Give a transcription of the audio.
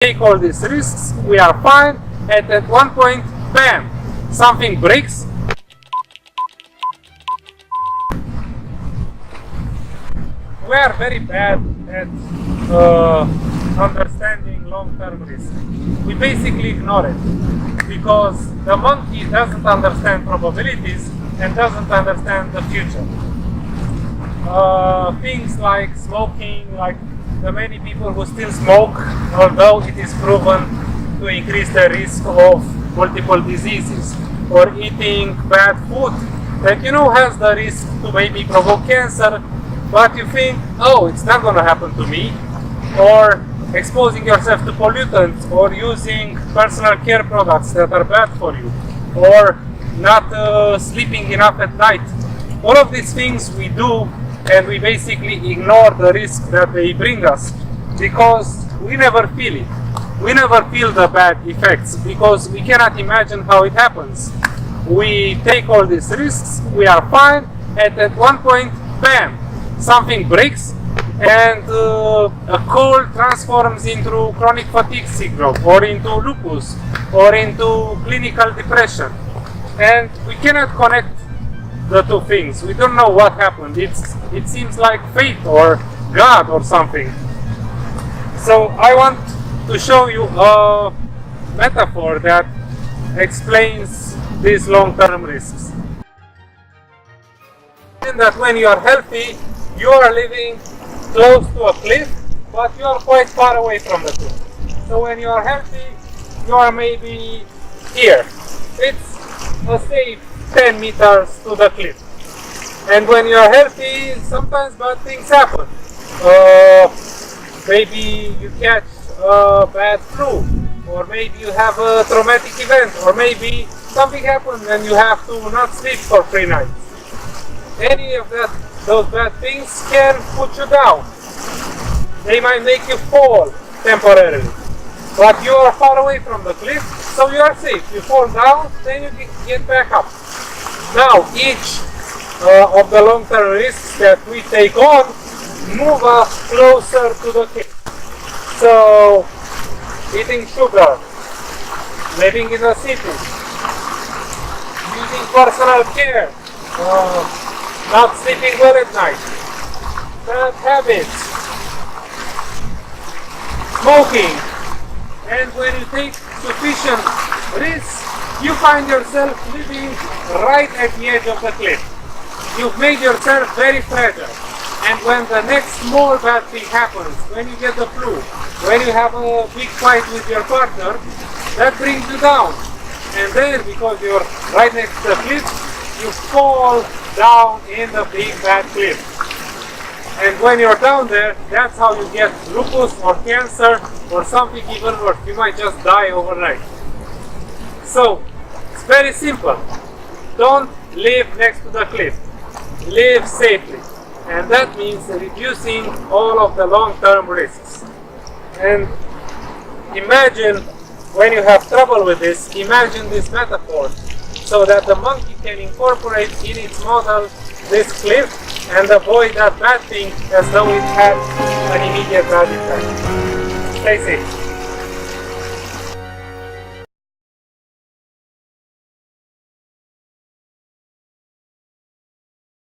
take all these risks, we are fine, and at one point, bam, something breaks. We are very bad at understanding long-term risk. We basically ignore it because the monkey doesn't understand probabilities and doesn't understand the future. Things like smoking, like the many people who still smoke, although it is proven to increase the risk of multiple diseases, or eating bad food that has the risk to maybe provoke cancer, but you think, oh, it's not going to happen to me, or exposing yourself to pollutants, or using personal care products that are bad for you, or not sleeping enough at night. All of these things we do, and we basically ignore the risk that they bring us because we never feel it. We never feel the bad effects because we cannot imagine how it happens. We take all these risks, we are fine, and at one point, bam, something breaks, and a cold transforms into chronic fatigue syndrome, or into lupus, or into clinical depression. And we cannot connect the two things. We don't know what happened. It seems like fate or God or something. So I want to show you a metaphor that explains these long-term risks. And that when you are healthy, you are living close to a cliff, but you are quite far away from the cliff. So when you are healthy, you are maybe here. It's a safe 10 meters to the cliff. And when you are healthy, sometimes bad things happen. Maybe you catch a bad flu, or maybe you have a traumatic event, or maybe something happens and you have to not sleep for 3 nights. Any of those bad things can put you down. They might make you fall temporarily. But you are far away from the cliff, so you are safe. You fall down, then you get back up. Now, each of the long-term risks that we take on move us closer to the cliff. So, eating sugar, living in a city, using personal care, not sleeping well at night, bad habits, smoking, and when you take sufficient risks, you find yourself living right at the edge of the cliff. You've made yourself very fragile. And when the next small bad thing happens, when you get the flu, when you have a big fight with your partner, that brings you down. And then, because you're right next to the cliff, you fall down in the big bad cliff. And when you're down there, that's how you get lupus or cancer or something even worse. You might just die overnight. So, it's very simple. Don't live next to the cliff. Live safely. And that means reducing all of the long-term risks. And imagine when you have trouble with this, imagine this metaphor so that the monkey can incorporate in its model this cliff and avoid that bad thing as though it had an immediate bad effect. Stay safe.